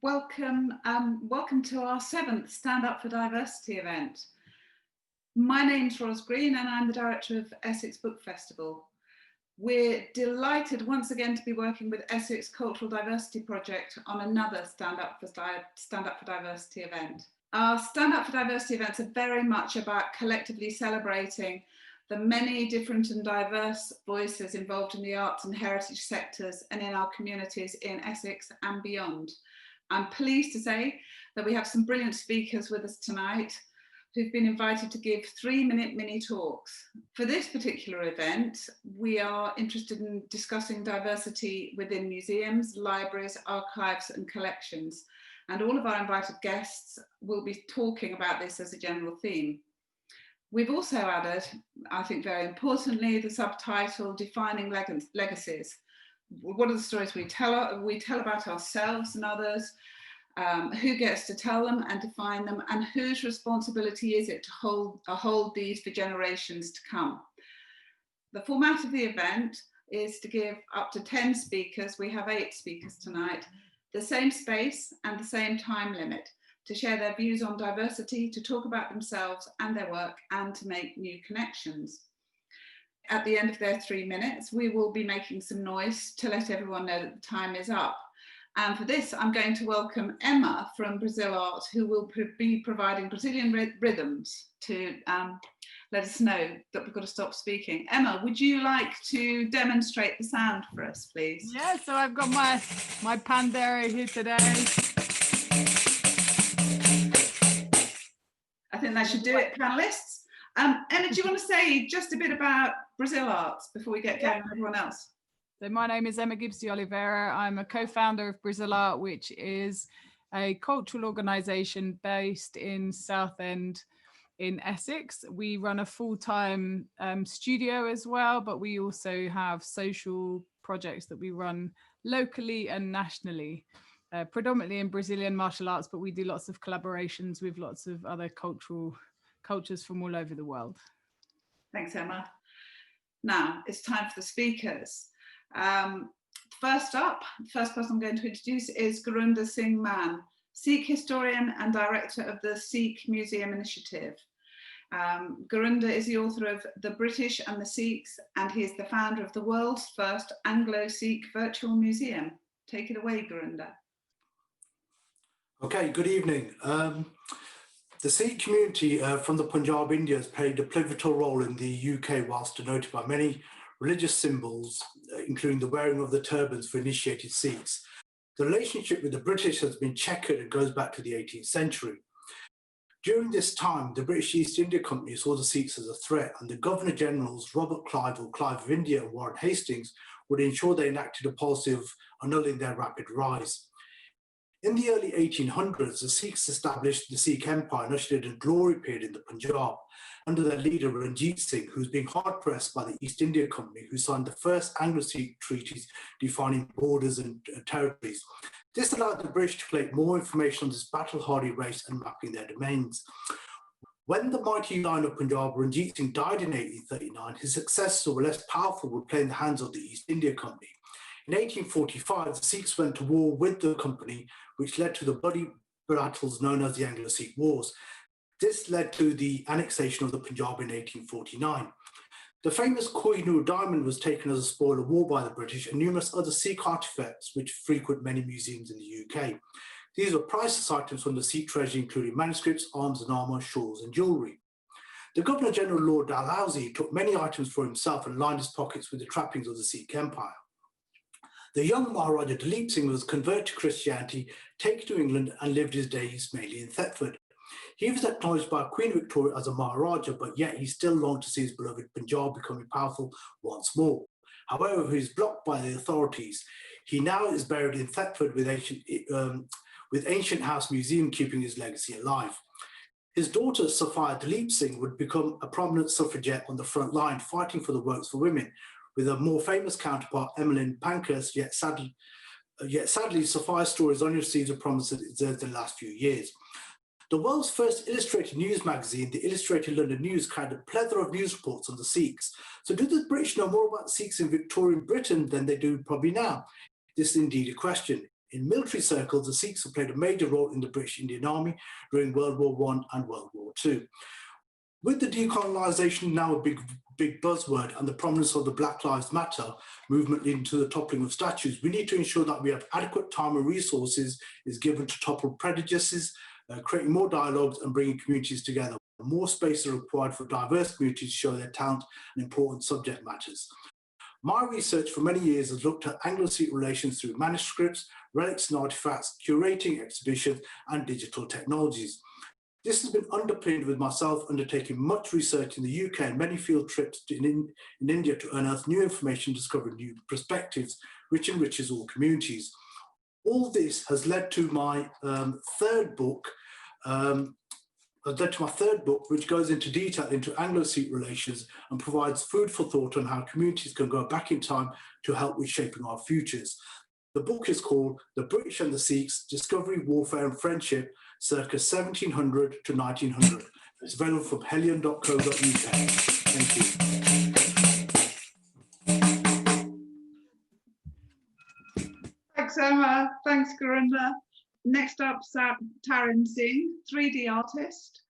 Welcome to our 7th Stand Up for Diversity event. My name's Ros Green and I'm the director of Essex Book Festival. We're delighted once again to be working with Essex Cultural Diversity Project on another Stand Up for Diversity event. Our Stand Up for Diversity events are very much about collectively celebrating the many different and diverse voices involved in the arts and heritage sectors and in our communities in Essex and beyond. I'm pleased to say that we have some brilliant speakers with us tonight who've been invited to give 3-minute mini talks. For this particular event, we are interested in discussing diversity within museums, libraries, archives and collections. And all of our invited guests will be talking about this as a general theme. We've also added, I think very importantly, the subtitle Defining Legacies. What are the stories we tell about ourselves and others, who gets to tell them and define them, and whose responsibility is it to hold these for generations to come. The format of the event is to give up to 10 speakers, we have 8 speakers tonight, the same space and the same time limit to share their views on diversity, to talk about themselves and their work, and to make new connections. At the end of their 3 minutes, we will be making some noise to let everyone know that the time is up. And for this, I'm going to welcome Emma from Brazil Art, who will be providing Brazilian rhythms to let us know that we've got to stop speaking. Emma, would you like to demonstrate the sound for us, please? Yeah, so I've got my pandero here today. I think that should do it, panelists. Emma, do you want to say just a bit about Brazil Arts before we get going with everyone else? So my name is Emma Gibbs de Oliveira. I'm a co-founder of Brazil Art, which is a cultural organisation based in Southend in Essex. We run a full-time studio as well, but we also have social projects that we run locally and nationally, predominantly in Brazilian martial arts, but we do lots of collaborations with lots of other cultures from all over the world. Thanks, Emma. Now it's time for the speakers. First up, the first person I'm going to introduce is Gurinder Singh Mann, Sikh historian and director of the Sikh Museum Initiative. Gurinder is the author of The British and the Sikhs, and he is the founder of the world's first Anglo-Sikh virtual museum. Take it away, Gurinder. Okay, good evening. The Sikh community from the Punjab, India has played a pivotal role in the UK whilst denoted by many religious symbols, including the wearing of the turbans for initiated Sikhs. The relationship with the British has been checkered and goes back to the 18th century. During this time, the British East India Company saw the Sikhs as a threat, and the Governor-Generals Robert Clive or Clive of India and Warren Hastings would ensure they enacted a policy of annulling their rapid rise. In the early 1800s, the Sikhs established the Sikh Empire and ushered in a glory period in the Punjab under their leader Ranjit Singh, who was being hard-pressed by the East India Company, who signed the first Anglo-Sikh treaties defining borders and territories. This allowed the British to collect more information on this battle-hardy race and mapping their domains. When the mighty line of Punjab, Ranjit Singh, died in 1839, his successors were less powerful, would play in the hands of the East India Company. In 1845, the Sikhs went to war with the company, which led to the bloody battles known as the Anglo-Sikh Wars. This led to the annexation of the Punjab in 1849. The famous Koh-i-Noor diamond was taken as a spoil of war by the British, and numerous other Sikh artifacts which frequent many museums in the UK. These were priceless items from the Sikh treasury, including manuscripts, arms and armour, shawls and jewellery. The Governor-General Lord Dalhousie took many items for himself and lined his pockets with the trappings of the Sikh Empire. The young Maharaja Dalip Singh was converted to Christianity, taken to England and lived his days mainly in Thetford. He was acknowledged by Queen Victoria as a Maharaja, but yet he still longed to see his beloved Punjab becoming powerful once more. However, he was blocked by the authorities. He now is buried in Thetford with Ancient House Museum keeping his legacy alive. His daughter, Sophia Dalip Singh, would become a prominent suffragette on the front line, fighting for the works for women, with a more famous counterpart, Emmeline Pankhurst, yet sadly, Sophia's story has only received the promise it deserves in the last few years. The world's first illustrated news magazine, the Illustrated London News, carried a plethora of news reports on the Sikhs. So do the British know more about Sikhs in Victorian Britain than they do probably now? This is indeed a question. In military circles, the Sikhs have played a major role in the British Indian Army during World War I and World War II. With the decolonisation now a big buzzword and the prominence of the Black Lives Matter movement leading to the toppling of statues, we need to ensure that we have adequate time and resources is given to topple prejudices, creating more dialogues and bringing communities together. More space is required for diverse communities to show their talent and important subject matters. My research for many years has looked at Anglo-Sikh relations through manuscripts, relics and artifacts, curating exhibitions and digital technologies. This has been underpinned with myself undertaking much research in the UK and many field trips in India to unearth new information, discover new perspectives, which enriches all communities. All this has led to my third book, which goes into detail into Anglo-Sikh relations and provides food for thought on how communities can go back in time to help with shaping our futures. The book is called The British and the Sikhs, Discovery, Warfare and Friendship, circa 1700 to 1900. It's available from hellion.co.uk. Thank you. Thanks, Emma. Thanks, Gurinder. Next up, TARAN SINGH, 3D artist,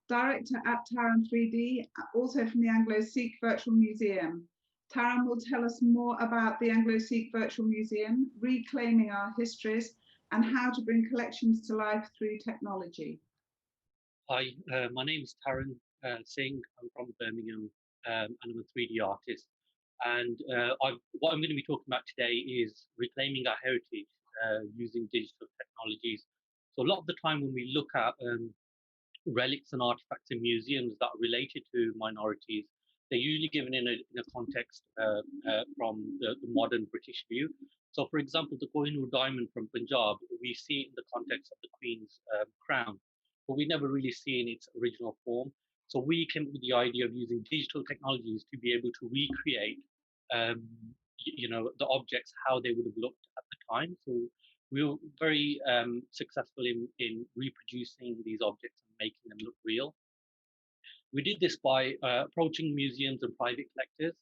director at TARAN 3D, also from the Anglo-Sikh Virtual Museum. TARAN will tell us more about the Anglo-Sikh Virtual Museum, reclaiming our histories, and how to bring collections to life through technology. Hi, my name is TARAN SINGH. I'm from Birmingham, and I'm a 3D artist. And what I'm going to be talking about today is reclaiming our heritage using digital technologies. So a lot of the time when we look at relics and artifacts in museums that are related to minorities, they're usually given in a context from the modern British view. So for example, the Kohinoor diamond from Punjab, we see it in the context of the Queen's crown, but we never really see in its original form. So we came up with the idea of using digital technologies to be able to recreate the objects, how they would have looked at the time. So we were very successful in reproducing these objects and making them look real. We did this by approaching museums and private collectors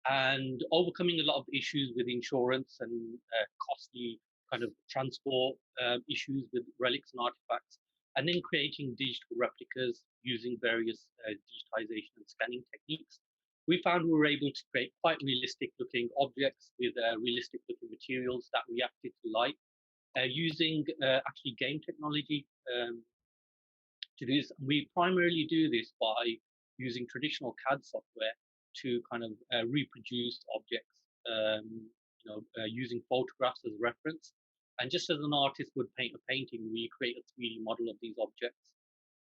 and overcoming a lot of issues with insurance and costly kind of transport issues with relics and artifacts, and then creating digital replicas using various digitization and scanning techniques. We found we were able to create quite realistic looking objects with realistic looking materials that reacted to light using actually game technology to do this. We primarily do this by using traditional CAD software to kind of reproduce objects, using photographs as reference. And just as an artist would paint a painting, we create a 3D model of these objects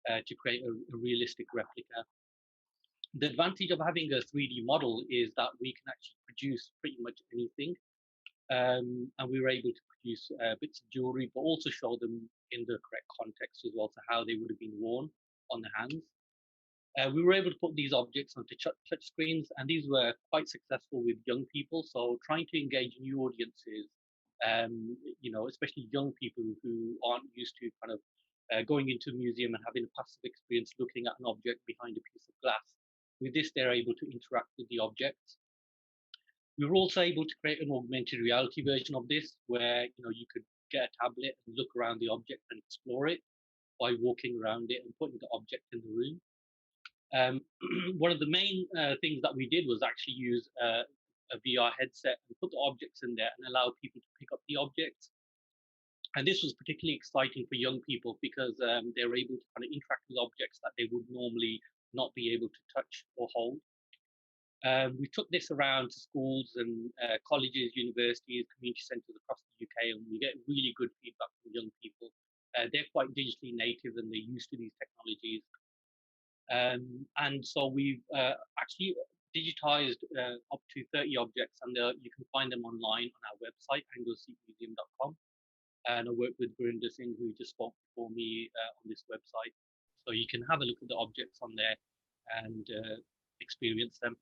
to create a realistic replica. The advantage of having a 3D model is that we can actually produce pretty much anything. And we were able to produce bits of jewelry, but also show them in the correct context as well, to how they would have been worn on the hands. We were able to put these objects onto touch screens, and these were quite successful with young people. So trying to engage new audiences, especially young people who aren't used to kind of going into a museum and having a passive experience looking at an object behind a piece of glass. With this, they're able to interact with the objects. We were also able to create an augmented reality version of this, where you could get a tablet and look around the object and explore it by walking around it and putting the object in the room. One of the main things that we did was actually use a VR headset and put the objects in there and allow people to pick up the objects. And this was particularly exciting for young people because they were able to kind of interact with objects that they would normally not be able to touch or hold. We took this around to schools and colleges, universities, community centres across the UK, and we get really good feedback from young people. They're quite digitally native and they're used to these technologies. And so we've actually digitized up to 30 objects, and you can find them online on our website, anglosikhmuseum.com. And I work with Gurinder Singh, who just spoke before me on this website. So you can have a look at the objects on there and experience them.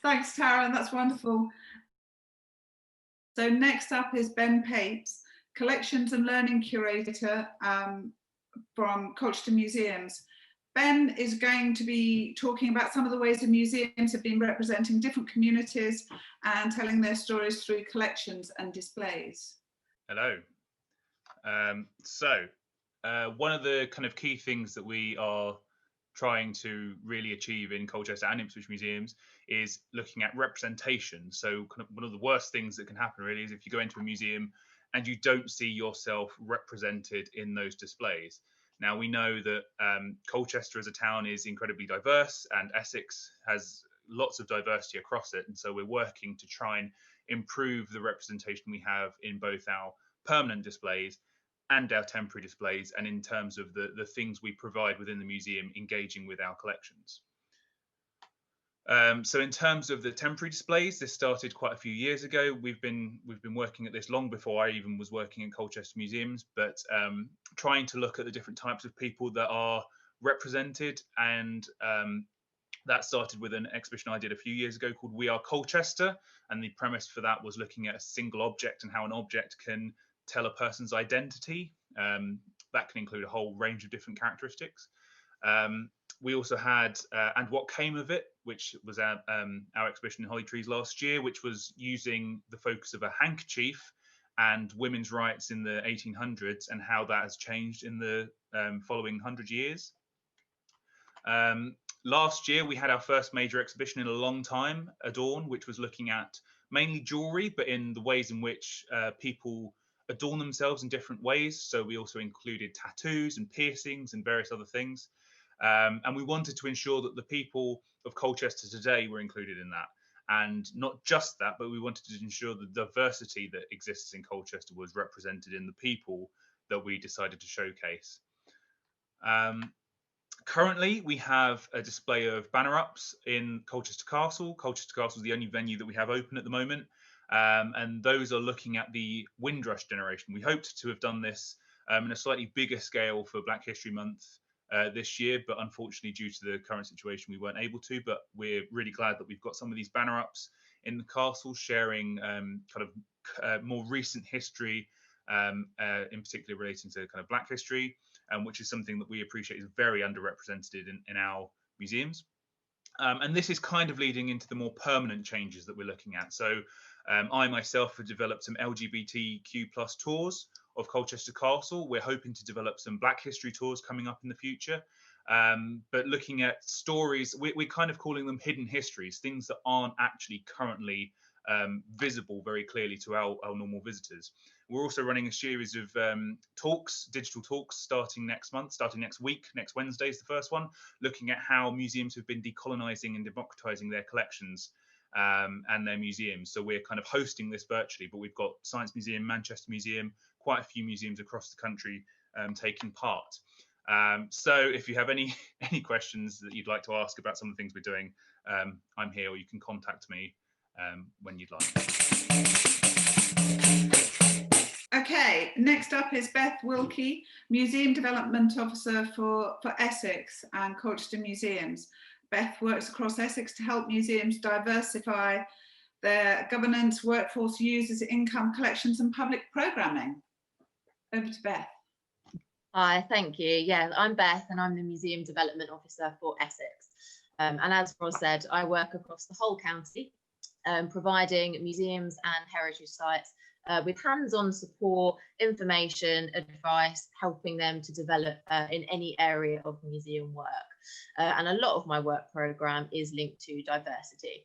Thanks, TARAN, that's wonderful. So next up is Ben Pates, Collections and Learning Curator from Culture to Museums. Ben is going to be talking about some of the ways the museums have been representing different communities and telling their stories through collections and displays. Hello. One of the kind of key things that we are trying to really achieve in Colchester and Ipswich museums is looking at representation. So kind of one of the worst things that can happen really is if you go into a museum and you don't see yourself represented in those displays. Now, we know that Colchester as a town is incredibly diverse, and Essex has lots of diversity across it. And so we're working to try and improve the representation we have in both our permanent displays and our temporary displays, and in terms of the things we provide within the museum engaging with our collections. So in terms of the temporary displays, this started quite a few years ago. We've been working at this long before I even was working in Colchester museums, but trying to look at the different types of people that are represented, and that started with an exhibition I did a few years ago called We Are Colchester, and the premise for that was looking at a single object and how an object can tell a person's identity. That can include a whole range of different characteristics. We also had And What Came of It, which was our exhibition in Holly Trees last year, which was using the focus of a handkerchief and women's rights in the 1800s and how that has changed in the following 100 years. Last year, we had our first major exhibition in a long time, Adorn, which was looking at mainly jewellery, but in the ways in which people adorn themselves in different ways. So we also included tattoos and piercings and various other things. And we wanted to ensure that the people of Colchester today were included in that. And not just that, but we wanted to ensure the diversity that exists in Colchester was represented in the people that we decided to showcase. Currently, we have a display of banner-ups in Colchester Castle. Colchester Castle is the only venue that we have open at the moment. And those are looking at the Windrush generation. We hoped to have done this in a slightly bigger scale for Black History Month this year, but unfortunately due to the current situation we weren't able to. But we're really glad that we've got some of these banner ups in the castle sharing more recent history, in particular relating to kind of Black history, which is something that we appreciate is very underrepresented in our museums. And this is kind of leading into the more permanent changes that we're looking at. So I myself have developed some LGBTQ+ tours of Colchester Castle. We're hoping to develop some Black history tours coming up in the future. But looking at stories, we're kind of calling them hidden histories, things that aren't actually currently visible very clearly to our normal visitors. We're also running a series of talks, digital talks, starting next week. Next Wednesday is the first one, looking at how museums have been decolonising and democratising their collections and their museums. So we're kind of hosting this virtually, but we've got Science Museum, Manchester Museum, quite a few museums across the country taking part. So if you have any questions that you'd like to ask about some of the things we're doing, I'm here, or you can contact me when you'd like. Okay, next up is Beth Wilkey, Museum Development Officer for Essex and Colchester Museums. Beth works across Essex to help museums diversify their governance, workforce, users, income, collections and public programming. Over to Beth. Hi, thank you. Yeah, I'm Beth and I'm the Museum Development Officer for Essex. And as Roz said, I work across the whole county, providing museums and heritage sites with hands-on support, information, advice, helping them to develop in any area of museum work. And a lot of my work programme is linked to diversity.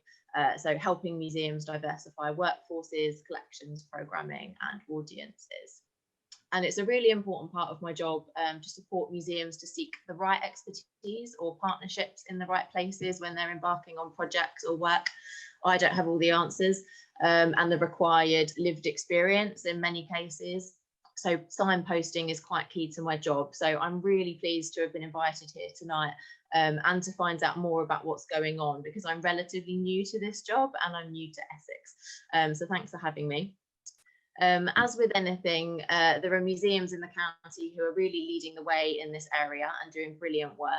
So helping museums diversify workforces, collections, programming and audiences. And it's a really important part of my job to support museums to seek the right expertise or partnerships in the right places when they're embarking on projects or work. I don't have all the answers and the required lived experience in many cases. So signposting is quite key to my job. So I'm really pleased to have been invited here tonight and to find out more about what's going on, because I'm relatively new to this job and I'm new to Essex. So thanks for having me. As with anything, there are museums in the county who are really leading the way in this area and doing brilliant work.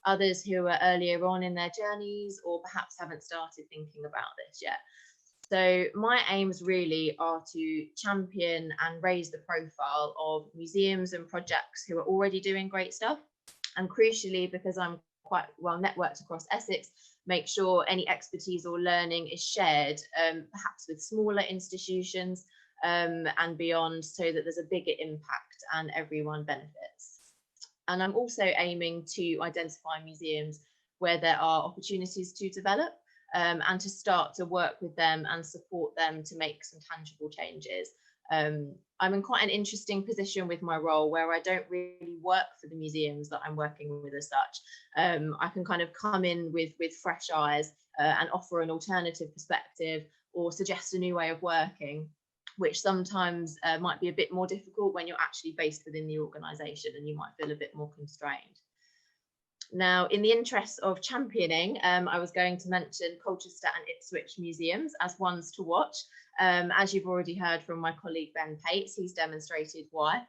Others who are earlier on in their journeys or perhaps haven't started thinking about this yet. So my aims really are to champion and raise the profile of museums and projects who are already doing great stuff And crucially, because I'm quite well networked across Essex, make sure any expertise or learning is shared, perhaps with smaller institutions and beyond, so that there's a bigger impact and everyone benefits. And I'm also aiming to identify museums where there are opportunities to develop and to start to work with them and support them to make some tangible changes. I'm in quite an interesting position with my role, where I don't really work for the museums that I'm working with as such. I can kind of come in with fresh eyes and offer an alternative perspective or suggest a new way of working, which sometimes might be a bit more difficult when you're actually based within the organisation and you might feel a bit more constrained. Now, in the interest of championing, I was going to mention Colchester and Ipswich museums as ones to watch. As you've already heard from my colleague Ben Pates, he's demonstrated why.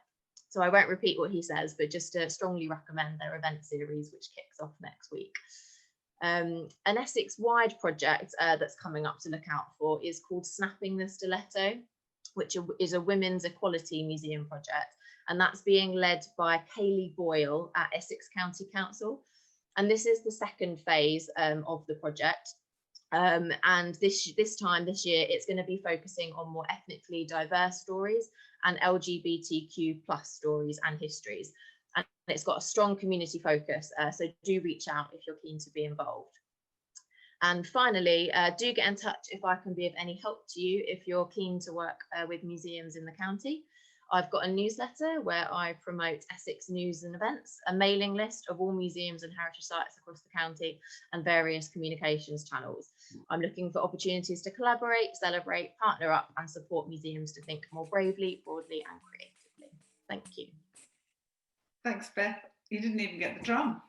So I won't repeat what he says, but just to strongly recommend their event series, which kicks off next week. An Essex-wide project that's coming up to look out for is called Snapping the Stiletto, which is a women's equality museum project. And that's being led by Kaylee Boyle at Essex County Council. And this is the second phase of the project. And this year, it's going to be focusing on more ethnically diverse stories and LGBTQ+ stories and histories. And it's got a strong community focus, so do reach out if you're keen to be involved. And finally, do get in touch if I can be of any help to you if you're keen to work with museums in the county. I've got a newsletter where I promote Essex news and events, a mailing list of all museums and heritage sites across the county, and various communications channels. I'm looking for opportunities to collaborate, celebrate, partner up, and support museums to think more bravely, broadly, and creatively. Thank you. Thanks, Beth. You didn't even get the drum.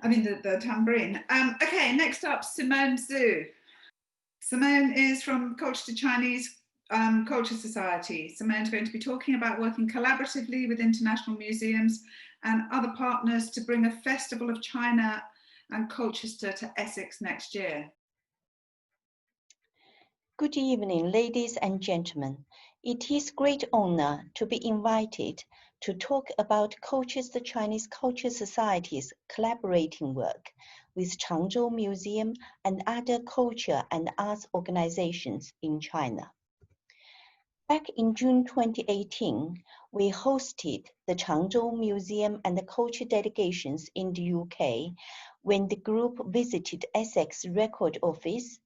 I mean, the tambourine. Okay, next up, Simone Zhu. Simone is from Colchester Chinese Culture Society. Simone's going to be talking about working collaboratively with international museums and other partners to bring a Festival of China and Colchester to Essex next year. Good evening, ladies and gentlemen. It is a great honor to be invited to talk about Colchester Chinese Culture Society's collaborating work with Changzhou Museum and other culture and arts organizations in China. Back in June 2018, we hosted the Changzhou Museum and the culture delegations in the UK when the group visited Essex Record Office,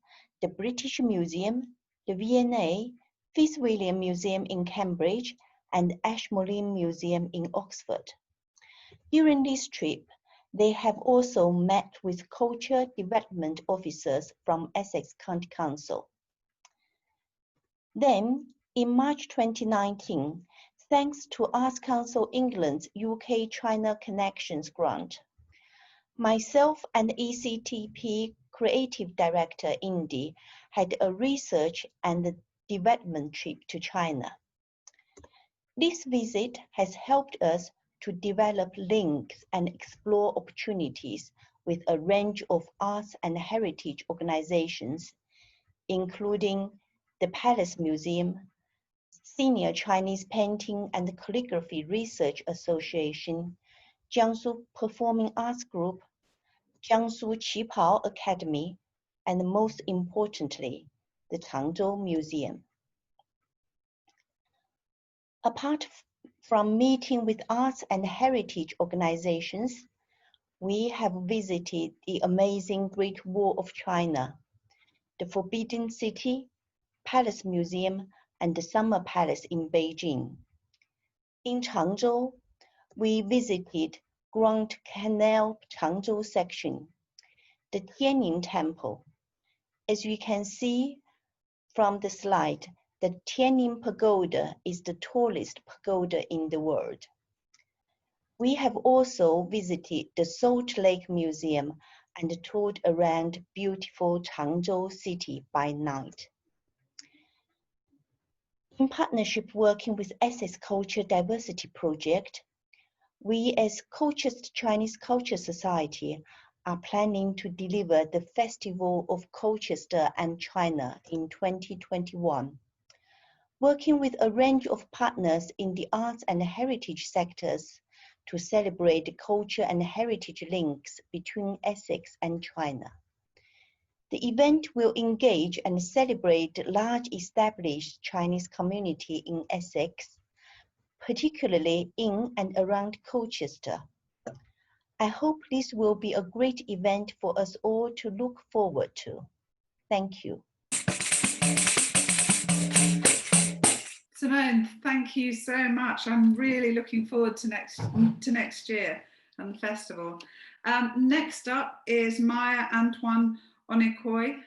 the British Museum, the V&A, Fitzwilliam Museum in Cambridge, and Ashmolean Museum in Oxford. During this trip, they have also met with culture development officers from Essex County Council. Then, in March 2019, thanks to Arts Council England's UK-China Connections grant, myself and ECTP Creative Director Indy had a research and development trip to China. This visit has helped us to develop links and explore opportunities with a range of arts and heritage organizations, including the Palace Museum, Senior Chinese Painting and Calligraphy Research Association, Jiangsu Performing Arts Group, Jiangsu Qipao Academy, and most importantly, the Changzhou Museum. Apart from meeting with arts and heritage organizations, we have visited the amazing Great Wall of China, the Forbidden City, Palace Museum, and the Summer Palace in Beijing. In Changzhou, we visited Grand Canal Changzhou section, the Tianning Temple. As you can see from the slide, the Tianning Pagoda is the tallest pagoda in the world. We have also visited the Salt Lake Museum and toured around beautiful Changzhou city by night. In partnership working with Essex Culture Diversity Project, we as Colchester Chinese Culture Society are planning to deliver the Festival of Colchester and China in 2021. Working with a range of partners in the arts and heritage sectors to celebrate culture and heritage links between Essex and China. The event will engage and celebrate large established Chinese community in Essex, particularly in and around Colchester. I hope this will be a great event for us all to look forward to. Thank you. Simone, thank you so much. I'm really looking forward to next year and the festival. Next up is Maya ANTOINE-ONIKOYI,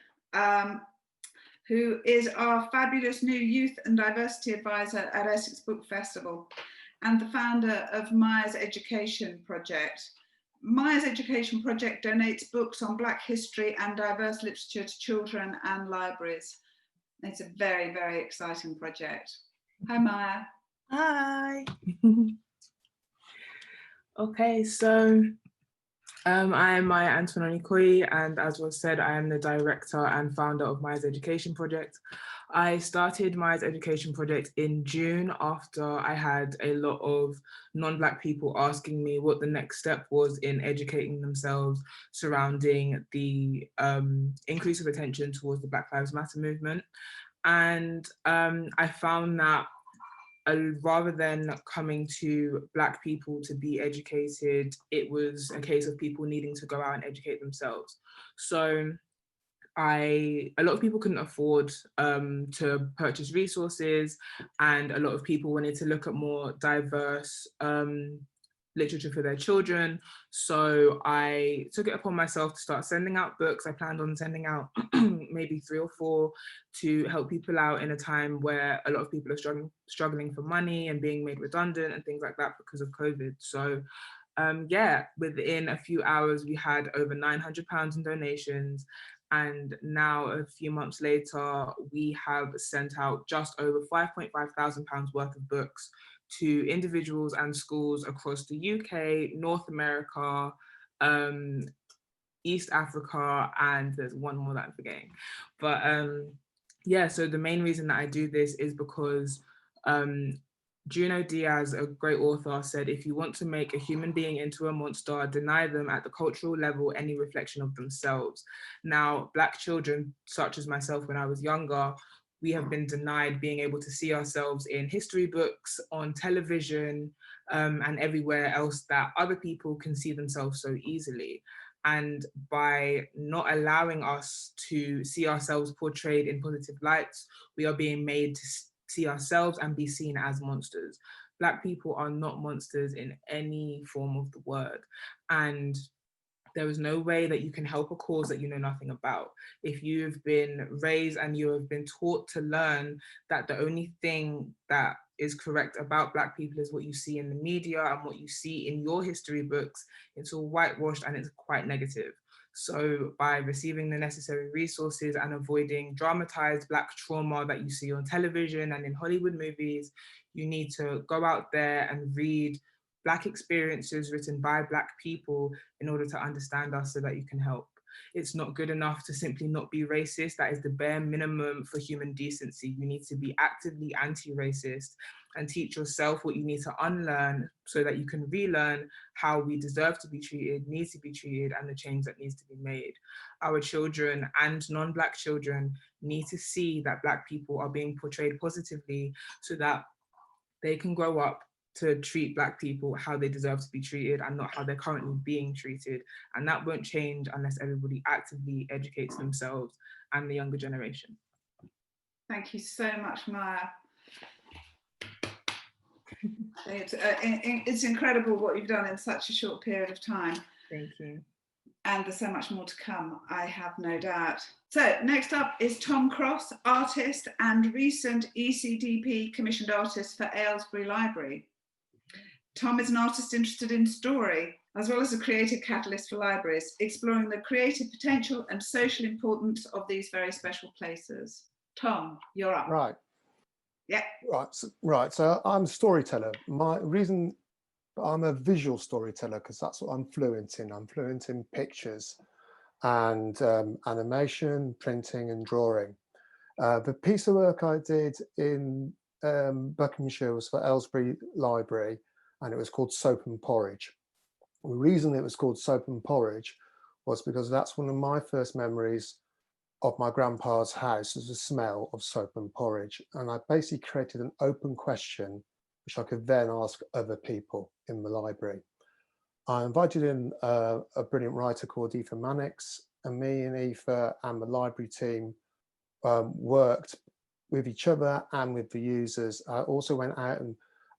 who is our fabulous new youth and diversity advisor at Essex Book Festival and the founder of Maya's Education Project. Maya's Education Project donates books on Black history and diverse literature to children and libraries. It's a very, very exciting project. Hi, Maya. Hi. Okay, so I am Maya ANTOINE-ONIKOYI, and as was said, I am the director and founder of Maya's Education Project. I started Maya's Education Project in June after I had a lot of non-Black people asking me what the next step was in educating themselves surrounding the increase of attention towards the Black Lives Matter movement. And I found that rather than coming to Black people to be educated, it was a case of people needing to go out and educate themselves. So a lot of people couldn't afford to purchase resources, and a lot of people wanted to look at more diverse literature for their children. So I took it upon myself to start sending out books. I planned on sending out maybe 3 or 4 to help people out in a time where a lot of people are struggling for money and being made redundant and things like that because of COVID. So yeah, within a few hours, we had over £900 in donations. And now, a few months later, we have sent out just over £5,500 worth of books to individuals and schools across the UK, North America, East Africa, and there's one more that I'm forgetting. But yeah, so the main reason that I do this is because Junot Diaz, a great author, said, if you want to make a human being into a monster, deny them at the cultural level any reflection of themselves. Now, Black children, such as myself when I was younger, we have been denied being able to see ourselves in history books, on television, and everywhere else that other people can see themselves so easily. And by not allowing us to see ourselves portrayed in positive lights, we are being made to see ourselves and be seen as monsters. Black people are not monsters in any form of the word. And there is no way that you can help a cause that you know nothing about. If you've been raised and you have been taught to learn that the only thing that is correct about Black people is what you see in the media and what you see in your history books, it's all whitewashed and it's quite negative. So by receiving the necessary resources and avoiding dramatized Black trauma that you see on television and in Hollywood movies, you need to go out there and read Black experiences written by Black people in order to understand us so that you can help. It's not good enough to simply not be racist. That is the bare minimum for human decency. You need to be actively anti-racist and teach yourself what you need to unlearn so that you can relearn how we deserve to be treated, need to be treated, and the change that needs to be made. Our children and non-Black children need to see that Black people are being portrayed positively so that they can grow up to treat Black people how they deserve to be treated and not how they're currently being treated. And that won't change unless everybody actively educates themselves and the younger generation. Thank you so much, Maya. It's incredible what you've done in such a short period of time. Thank you. And there's so much more to come, I have no doubt. So next up is Tom Cross, artist and recent ECDP commissioned artist for Aylesbury Library. Tom is an artist interested in story, as well as a creative catalyst for libraries, exploring the creative potential and social importance of these very special places. Tom, you're up. Right. Yeah. Right. So I'm a storyteller. My reason, I'm a visual storyteller because that's what I'm fluent in. I'm fluent in pictures and animation, printing and drawing. The piece of work I did in Buckinghamshire was for Aylesbury Library, and it was called Soap and Porridge. The reason it was called Soap and Porridge was because that's one of my first memories of my grandpa's house, was the smell of soap and porridge. And I basically created an open question which I could then ask other people in the library. I invited in a brilliant writer called Aoife Mannix, and me and Aoife and the library team worked with each other and with the users. I also went out and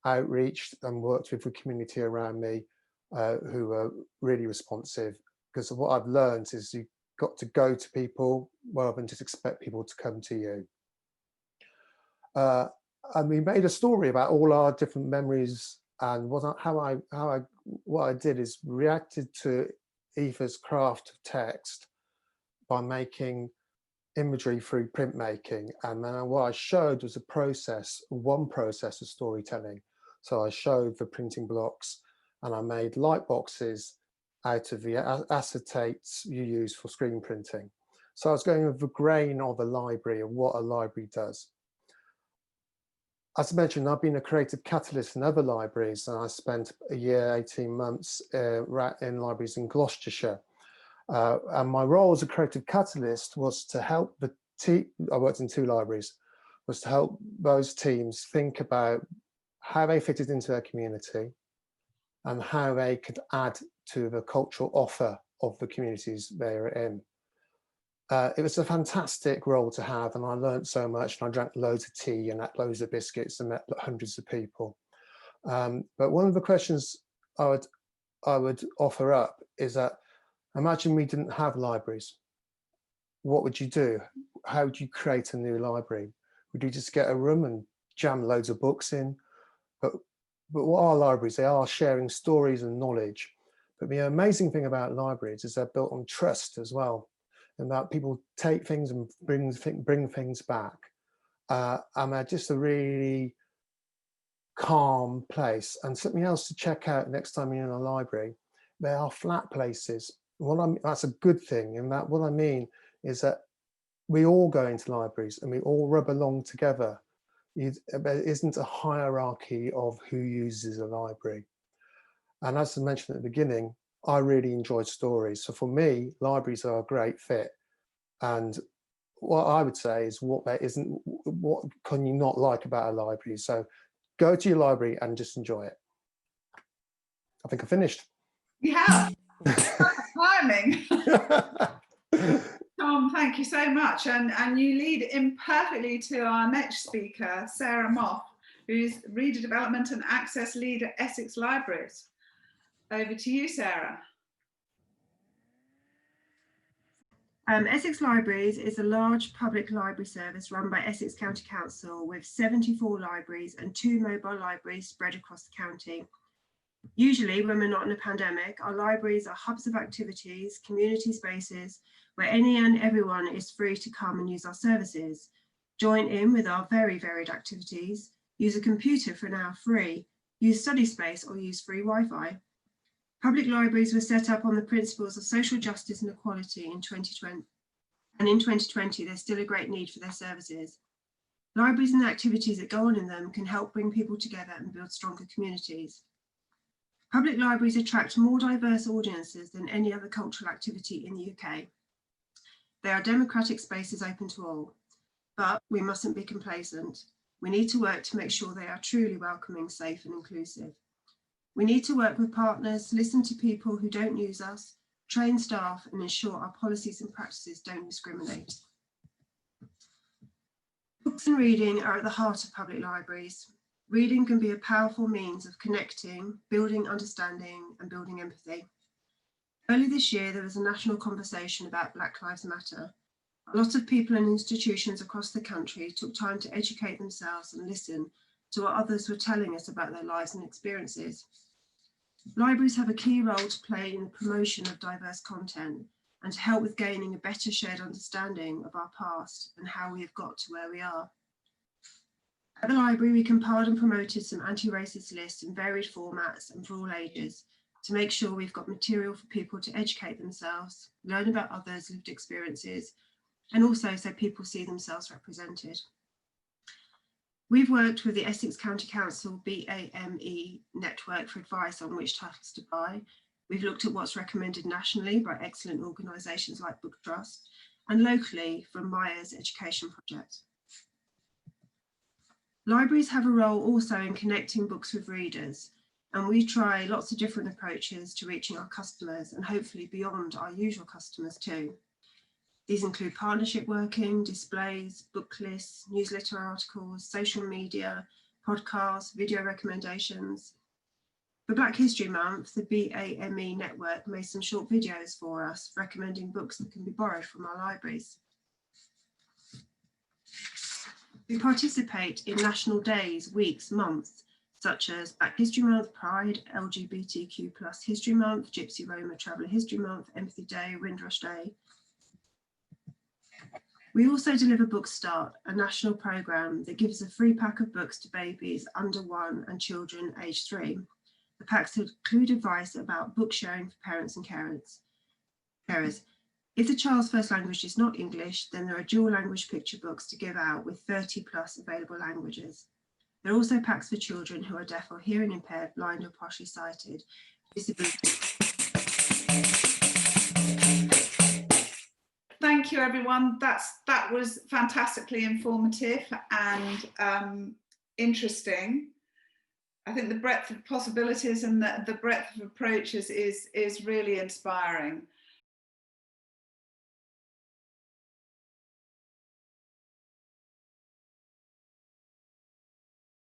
outreached and worked with the community around me who were really responsive, because what I've learned is you've got to go to people rather than just expect people to come to you. And we made a story about all our different memories, and what I did is reacted to Aoife's craft of text by making imagery through printmaking, and then what I showed was one process of storytelling. So I showed the printing blocks, and I made light boxes out of the acetates you use for screen printing. So I was going with the grain of a library and what a library does. As I mentioned, I've been a creative catalyst in other libraries, and I spent a year, 18 months in libraries in Gloucestershire. And my role as a creative catalyst was to help the team, I worked in 2 libraries, was to help those teams think about how they fitted into their community and how they could add to the cultural offer of the communities they are in. It was a fantastic role to have, and I learned so much, and I drank loads of tea and ate loads of biscuits and met hundreds of people. But one of the questions I would offer up is that, imagine we didn't have libraries. What would you do? How would you create a new library? Would you just get a room and jam loads of books in? But what are libraries? They are sharing stories and knowledge. But the amazing thing about libraries is they're built on trust as well, and that people take things and bring things back. And they're just a really calm place. And something else to check out next time you're in a library, they are flat places. That's a good thing. And that what I mean is that we all go into libraries and we all rub along together. There isn't a hierarchy of who uses a library. And as I mentioned at the beginning, I really enjoyed stories. So for me, libraries are a great fit. And what I would say is what can you not like about a library? So go to your library and just enjoy it. I think I finished. Yeah. Timing. Tom, thank you so much. And you lead in perfectly to our next speaker, Sarah Moth, who is Reader Development and Access Lead at Essex Libraries. Over to you, Sarah. Essex Libraries is a large public library service run by Essex County Council with 74 libraries and 2 mobile libraries spread across the county. Usually, when we're not in a pandemic, our libraries are hubs of activities, community spaces, where any and everyone is free to come and use our services, join in with our very varied activities, use a computer for an hour free, use study space or use free Wi-Fi. Public libraries were set up on the principles of social justice and equality in 2020, and in 2020 there's still a great need for their services. Libraries and the activities that go on in them can help bring people together and build stronger communities. Public libraries attract more diverse audiences than any other cultural activity in the UK. They are democratic spaces open to all, but we mustn't be complacent. We need to work to make sure they are truly welcoming, safe and inclusive. We need to work with partners, listen to people who don't use us, train staff and ensure our policies and practices don't discriminate. Books and reading are at the heart of public libraries. Reading can be a powerful means of connecting, building understanding and building empathy. Early this year, there was a national conversation about Black Lives Matter. A lot of people and institutions across the country took time to educate themselves and listen to what others were telling us about their lives and experiences. Libraries have a key role to play in the promotion of diverse content and to help with gaining a better shared understanding of our past and how we have got to where we are. At the library, we compiled and promoted some anti-racist lists in varied formats and for all ages to make sure we've got material for people to educate themselves, learn about others' lived experiences, and also so people see themselves represented. We've worked with the Essex County Council BAME network for advice on which titles to buy. We've looked at what's recommended nationally by excellent organisations like Book Trust and locally from MAJA'S education project. Libraries have a role also in connecting books with readers, and we try lots of different approaches to reaching our customers and hopefully beyond our usual customers too. These include partnership working, displays, book lists, newsletter articles, social media, podcasts, video recommendations. For Black History Month, the BAME network made some short videos for us recommending books that can be borrowed from our libraries. We participate in national days, weeks, months, such as Black History Month, Pride, LGBTQ+ History Month, Gypsy Roma Traveller History Month, Empathy Day, Windrush Day. We also deliver Book Start, a national programme that gives a free pack of books to babies under 1 and children aged 3. The packs include advice about book sharing for parents and carers. If the child's first language is not English, then there are dual language picture books to give out with 30+ available languages. There are also packs for children who are deaf or hearing impaired, blind or partially sighted, disability. Thank you, everyone. That was fantastically informative and interesting. I think the breadth of possibilities and the breadth of approaches is really inspiring.